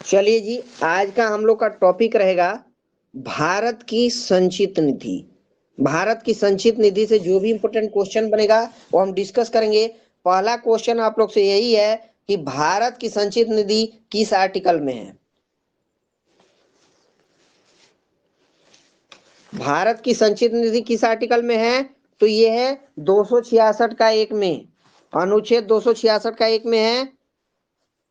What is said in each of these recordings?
चलिए जी, आज का हम लोग का टॉपिक रहेगा भारत की संचित निधि। भारत की संचित निधि से जो भी इंपोर्टेंट क्वेश्चन बनेगा वो हम डिस्कस करेंगे। पहला क्वेश्चन आप लोग से यही है कि भारत की संचित निधि किस आर्टिकल में है। भारत की संचित निधि किस आर्टिकल में है, तो ये है 266 का 1 में, अनुच्छेद 266 का 1 में है।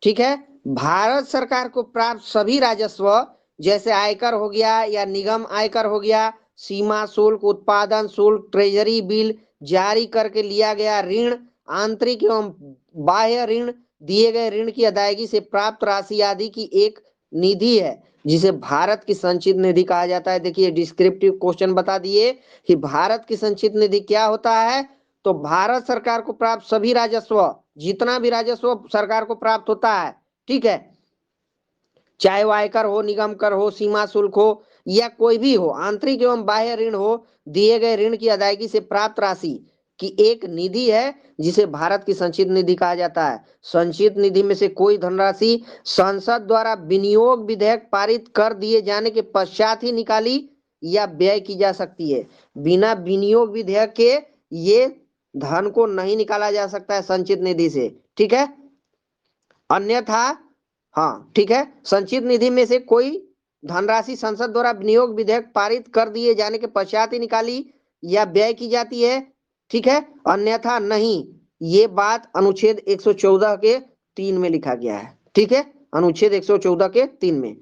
ठीक है। भारत सरकार को प्राप्त सभी राजस्व जैसे आयकर हो गया या निगम आयकर हो गया, सीमा शुल्क, उत्पादन शुल्क, ट्रेजरी बिल, जारी करके लिया गया ऋण, आंतरिक एवं बाह्य ऋण, दिए गए ऋण की अदायगी से प्राप्त राशि आदि की एक निधि है जिसे भारत की संचित निधि कहा जाता है। देखिए डिस्क्रिप्टिव क्वेश्चन बता दिए कि भारत की संचित निधि क्या होता है। तो भारत सरकार को प्राप्त सभी राजस्व, जितना भी राजस्व सरकार को प्राप्त होता है, ठीक है, चाहे वो आयकर हो, निगम कर हो, सीमा शुल्क हो या कोई भी हो, आंतरिक एवं बाह्य ऋण हो, दिए गए ऋण की अदायगी से प्राप्त राशि की एक निधि है जिसे भारत की संचित निधि कहा जाता है। संचित निधि में से कोई धनराशि संसद द्वारा विनियोग विधेयक पारित कर दिए जाने के पश्चात ही निकाली या व्यय की जा सकती है। बिना विनियोग विधेयक के ये धन को नहीं निकाला जा सकता है संचित निधि से। ठीक है, अन्यथा, हाँ ठीक है, संचित निधि में से कोई धनराशि संसद द्वारा विनियोग विधेयक पारित कर दिए जाने के पश्चात ही निकाली या व्यय की जाती है। ठीक है, अन्यथा नहीं। ये बात अनुच्छेद 114 के 3 में लिखा गया है। ठीक है, अनुच्छेद 114 के 3 में।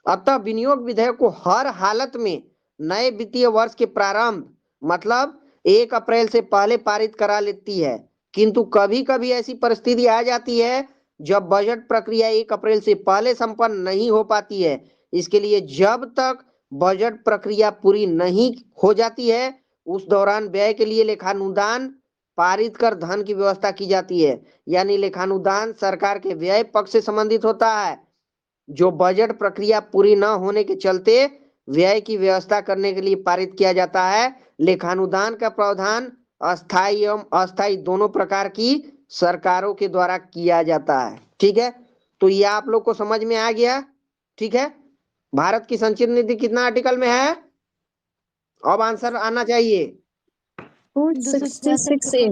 अतः विनियोग विधेयक को हर हालत में नए वित्तीय वर्ष के प्रारंभ मतलब 1 अप्रैल से पहले पारित करा लेती है, किंतु कभी कभी ऐसी परिस्थिति आ जाती है जब बजट प्रक्रिया 1 अप्रैल से पहले संपन्न नहीं हो पाती है। इसके लिए जब तक बजट प्रक्रिया पूरी नहीं हो जाती है उस दौरान व्यय के लिए लेखानुदान पारित कर धन की व्यवस्था की जाती है। यानी लेखानुदान सरकार के व्यय पक्ष से संबंधित होता है, जो बजट प्रक्रिया पूरी न होने के चलते व्यय की व्यवस्था करने के लिए पारित किया जाता है। लेखानुदान का प्रावधान अस्थायी एवं अस्थायी दोनों प्रकार की सरकारों के द्वारा किया जाता है। ठीक है, तो ये आप लोग को समझ में आ गया। ठीक है, भारत की संचित निधि कितना आर्टिकल में है, अब आंसर आना चाहिए। 266A।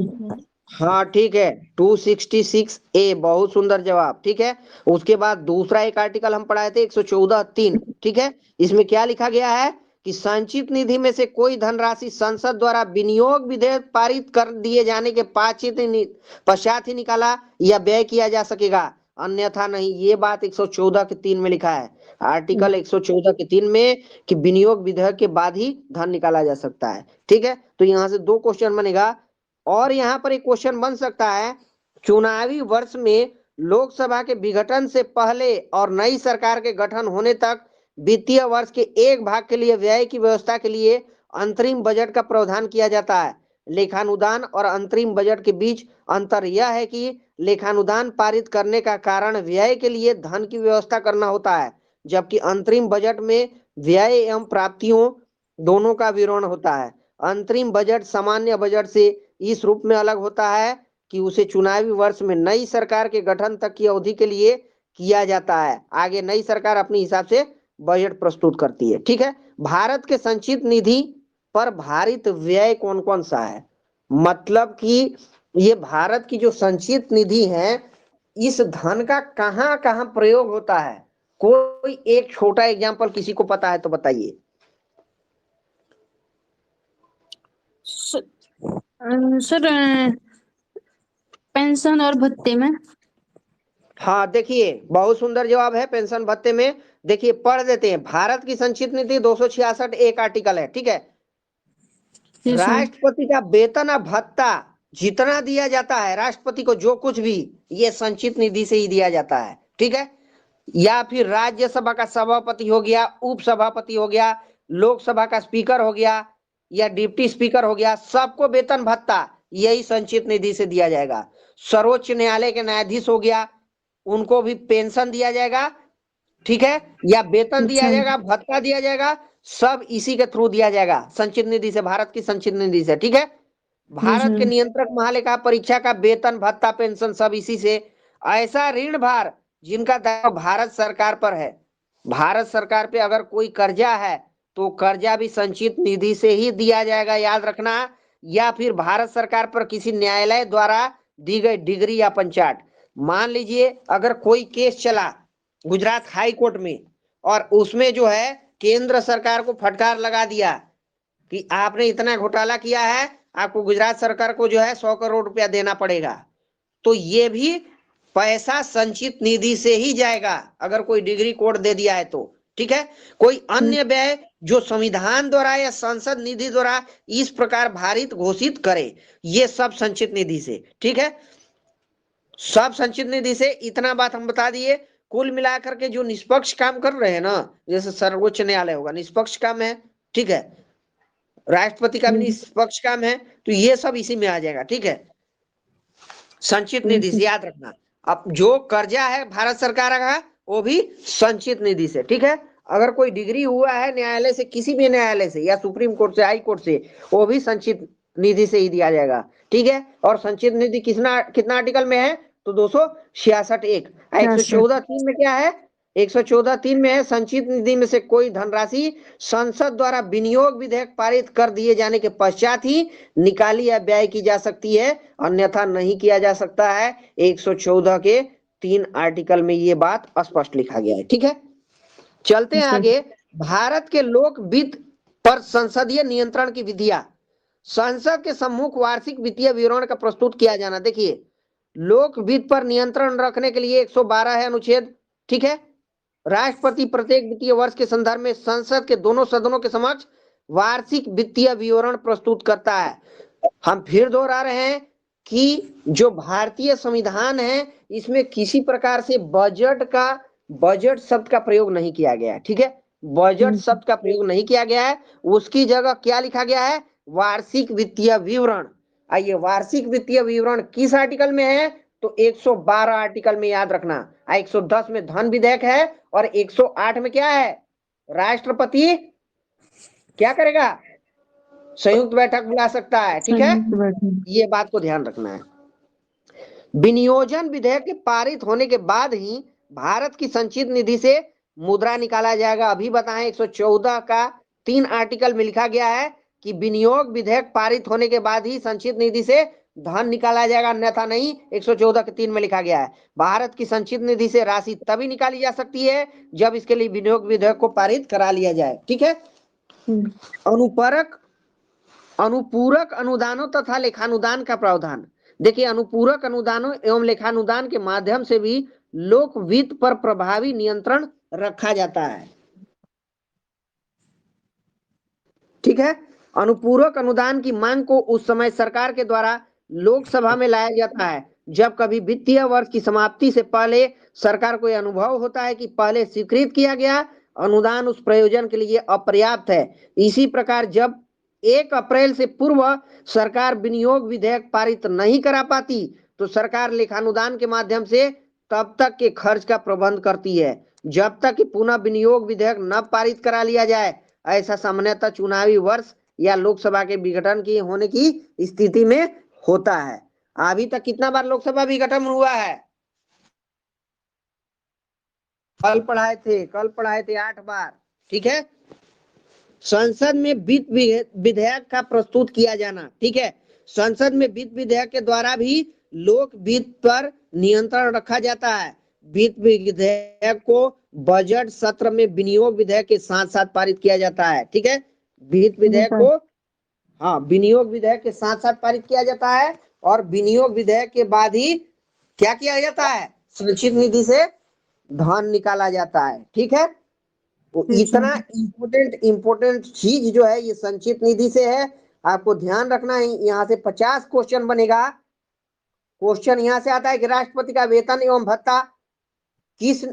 हाँ ठीक है, 266A, बहुत सुंदर जवाब। ठीक है, उसके बाद दूसरा एक आर्टिकल हम पढ़ाए थे 114(3). ठीक है, इसमें क्या लिखा गया है कि संचित निधि में से कोई धनराशि संसद द्वारा विनियोग विधेयक पारित कर दिए जाने के पश्चात ही निकाला या व्यय किया जा सकेगा, अन्यथा नहीं। ये बात 114 के 3 में लिखा है, आर्टिकल 114 के 3 में, कि विनियोग विधेयक के बाद ही धन निकाला जा सकता है। ठीक है, तो यहाँ से 2 क्वेश्चन बनेगा। और यहाँ पर एक क्वेश्चन बन सकता है, चुनावी वर्ष में लोकसभा के विघटन से पहले और नई सरकार के गठन होने तक वित्तीय वर्ष के एक भाग के लिए व्यय की व्यवस्था के लिए अंतरिम बजट का प्रावधान किया जाता है। लेखानुदान और अंतरिम बजट के बीच अंतर यह है कि लेखानुदान पारित करने का कारण व्यय के लिए धन की व्यवस्था करना होता है, जबकि अंतरिम बजट में व्यय एवं प्राप्तियों दोनों का विवरण होता है। अंतरिम बजट सामान्य बजट से इस रूप में अलग होता है कि उसे चुनावी वर्ष में नई सरकार के गठन तक की अवधि के लिए किया जाता है। आगे नई सरकार अपने हिसाब से बजट प्रस्तुत करती है। ठीक है, भारत के संचित निधि पर भारित व्यय कौन कौन सा है, मतलब कि ये भारत की जो संचित निधि है इस धन का कहां कहां प्रयोग होता है। कोई एक छोटा एग्जांपल किसी को पता है तो बताइए। सर पेंशन और भत्ते में। हाँ देखिए, बहुत सुंदर जवाब है, पेंशन भत्ते में। देखिए पढ़ देते हैं, भारत की संचित निधि 266 एक आर्टिकल है। ठीक है, राष्ट्रपति का वेतन और भत्ता जितना दिया जाता है राष्ट्रपति को, जो कुछ भी, ये संचित निधि से ही दिया जाता है। ठीक है, या फिर राज्यसभा का सभापति हो गया, उपसभापति हो गया, लोकसभा का स्पीकर हो गया या डिप्टी स्पीकर हो गया, सबको वेतन भत्ता यही संचित निधि से दिया जाएगा। सर्वोच्च न्यायालय के न्यायाधीश हो गया, उनको भी पेंशन दिया जाएगा। ठीक है, या वेतन दिया जाएगा, भत्ता दिया जाएगा, सब इसी के थ्रू दिया जाएगा, संचित निधि से, भारत की संचित निधि से। ठीक है, भारत के नियंत्रक महालेखा परीक्षा का वेतन भत्ता पेंशन सब इसी से। ऐसा ऋण भार जिनका दायित्व भारत सरकार पर है। भारत सरकार पे अगर कोई कर्जा है तो कर्जा भी संचित निधि से ही दिया जाएगा, याद रखना। या फिर भारत सरकार पर किसी न्यायालय द्वारा दी गई डिग्री या पंचाट। मान लीजिए अगर कोई केस चला गुजरात हाई कोर्ट में और उसमें जो है केंद्र सरकार को फटकार लगा दिया कि आपने इतना घोटाला किया है, आपको गुजरात सरकार को जो है 100 करोड़ रुपया देना पड़ेगा, तो ये भी पैसा संचित निधि से ही जाएगा अगर कोई डिग्री कोर्ट दे दिया है तो। ठीक है। कोई अन्य व्यय जो संविधान द्वारा या संसद निधि द्वारा इस प्रकार भारित घोषित करे, ये सब संचित निधि से। ठीक है, सब संचित निधि से। इतना बात हम बता दिए। कुल मिलाकर के जो निष्पक्ष काम कर रहे हैं ना, जैसे सर्वोच्च न्यायालय होगा निष्पक्ष काम है, ठीक है, राष्ट्रपति का भी निष्पक्ष काम है, तो ये सब इसी में आ जाएगा। ठीक है, संचित निधि से, याद रखना। अब जो कर्जा है भारत सरकार का वो भी संचित निधि से। ठीक है, अगर कोई डिग्री हुआ है न्यायालय से, किसी भी न्यायालय से या सुप्रीम कोर्ट से, हाई कोर्ट से, वो भी संचित निधि से ही दिया जाएगा। ठीक है, और संचित निधि कितना आर्टिकल में है तो 266(1). 114(3) में क्या है, 114(3) में है संचित निधि में से कोई धनराशि संसद द्वारा विनियोग विधेयक पारित कर दिए जाने के पश्चात ही निकाली या व्यय की जा सकती है, अन्यथा नहीं किया जा सकता है। 114 के 3 आर्टिकल में ये बात स्पष्ट लिखा गया है। ठीक है, चलते हैं आगे। भारत के लोक वित्त पर संसदीय नियंत्रण की विधियां। संसद के सम्मुख वार्षिक वित्तीय विवरण का प्रस्तुत किया जाना। देखिए, लोक वित्त पर नियंत्रण रखने के लिए 112 है अनुच्छेद। ठीक है, राष्ट्रपति प्रत्येक वित्तीय वर्ष के संदर्भ में संसद के दोनों सदनों के समक्ष वार्षिक वित्तीय विवरण प्रस्तुत करता है। हम फिर दोहरा रहे हैं कि जो भारतीय संविधान है इसमें किसी प्रकार से बजट शब्द का प्रयोग नहीं किया गया है। ठीक है, बजट शब्द का प्रयोग नहीं किया गया है, उसकी जगह क्या लिखा गया है, वार्षिक वित्तीय विवरण। आइए, वार्षिक वित्तीय विवरण किस आर्टिकल में है तो 112 आर्टिकल में, याद रखना। 110 में धन विधेयक है और 108 में क्या है, राष्ट्रपति क्या करेगा, संयुक्त बैठक बुला सकता है। ठीक है, ये बात को ध्यान रखना है। विनियोजन विधेयक के पारित होने के बाद ही भारत की संचित निधि से मुद्रा निकाला जाएगा। अभी बताएं, 114 का 3 आर्टिकल में लिखा गया है कि विनियोग विधेयक पारित होने के बाद ही संचित निधि से धन निकाला जाएगा, अन्यथा नहीं। 114 के 3 में लिखा गया है भारत की संचित निधि से राशि तभी निकाली जा सकती है जब इसके लिए विनियोग विधेयक को पारित करा लिया जाए। ठीक है, अनुपूरक अनुदानों तथा लेखानुदान का प्रावधान। देखिए, अनुपूरक अनुदानों एवं लेखानुदान के माध्यम से भी लोक वित्त पर प्रभावी नियंत्रण रखा जाता है। ठीक है, अनुपूरक अनुदान की मांग को उस समय सरकार के द्वारा लोकसभा में लाया जाता है जब कभी वित्तीय वर्ष की समाप्ति से पहले सरकार को यह अनुभव होता है कि पहले स्वीकृत किया गया अनुदान उस प्रयोजन के लिए अपर्याप्त है। इसी प्रकार जब 1 अप्रैल से पूर्व सरकार विनियोग विधेयक पारित नहीं करा पाती तो सरकार लेखानुदान के माध्यम से तब तक के खर्च का प्रबंध करती है जब तक कि पुनः विनियोग विधेयक न पारित करा लिया जाए। ऐसा सामान्यतः चुनावी वर्ष या लोकसभा के विघटन की होने की स्थिति में होता है। अभी तक कितना बार लोकसभा विघटन हुआ है, कल पढ़ाए थे 8 बार। ठीक है, संसद में वित्त विधेयक का प्रस्तुत किया जाना। ठीक है, संसद में वित्त विधेयक के द्वारा भी लोक वित्त पर नियंत्रण रखा जाता है। वित्त विधेयक को बजट सत्र में विनियोग विधेयक के साथ साथ पारित किया जाता है। ठीक है, वित्त विधेयक को विनियोग विधेयक के साथ साथ पारित किया जाता है और विनियोग विधेयक के बाद ही क्या किया जाता है, संचित निधि से धन निकाला जाता है। ठीक है, तो इतना इंपोर्टेंट चीज जो है ये संचित निधि से है, आपको ध्यान रखना है। यहाँ से 50 क्वेश्चन बनेगा। क्वेश्चन यहाँ से आता है कि राष्ट्रपति का वेतन एवं भत्ता किस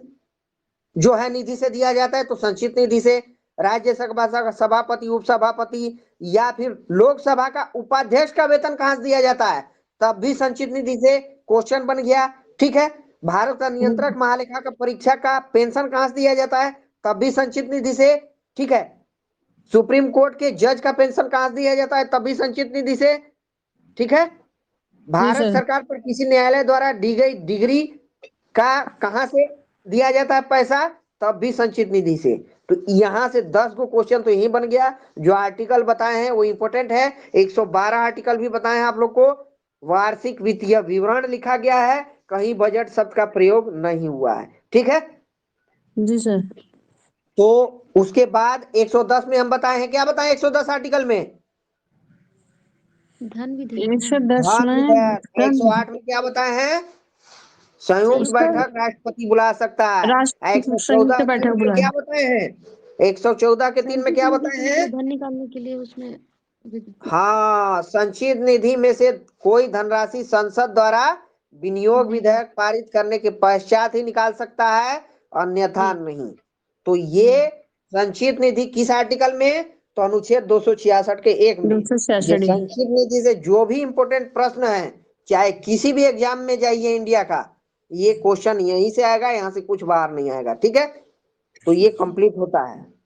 जो है निधि से दिया जाता है तो संचित निधि से। राज्यसभा का सभापति, उपसभापति या फिर लोकसभा का उपाध्यक्ष का वेतन कहां से दिया जाता है, तब भी संचित निधि से। क्वेश्चन बन गया। ठीक है, भारत का नियंत्रक महालेखा का परीक्षा का पेंशन कहां से दिया जाता है, तब भी संचित निधि से। ठीक है, सुप्रीम कोर्ट के जज का पेंशन कहां से दिया जाता है, तब भी संचित निधि से। ठीक है, भारत सरकार पर किसी न्यायालय द्वारा दी गई डिग्री का कहां से दिया जाता है पैसा, तब भी संचित निधि से। तो यहां से 10 गो क्वेश्चन तो यही बन गया। जो आर्टिकल बताए हैं वो इंपॉर्टेंट है। 112 आर्टिकल भी बताए हैं आप लोग को। वार्षिक वित्तीय विवरण लिखा गया है, कहीं बजट शब्द का प्रयोग नहीं हुआ है। ठीक है, जी सर। तो उसके बाद 110 में हम बताए हैं, क्या बताए 110 आर्टिकल में? धन विधेयक 110 धन में विधेयक। धन 108 में क्या बताए हैं? संयुक्त इसका बैठक राष्ट्रपति बुला सकता है। राष्ट्र 114 संयुक्त तीन बैठक में बुलाए। क्या बताए हैं? 114 के 3 में क्या बताए हैं? धन निकालने के लिए उसमें हाँ, संचित निधि में से कोई धनराशि संसद द्वारा विनियोग विधेयक पारित करने के पश्चात ही निकाल सकता है, अन्यथा नहीं। तो ये संचित निधि किस आर्टिकल में? तो अनुच्छेद 266 के 1 में। ये 266 संचित निधि से जो भी इंपोर्टेंट प्रश्न है, चाहे किसी भी एग्जाम में जाइए इंडिया का, ये क्वेश्चन यहीं से आएगा, यहाँ से कुछ बाहर नहीं आएगा। ठीक है, तो ये कंप्लीट होता है।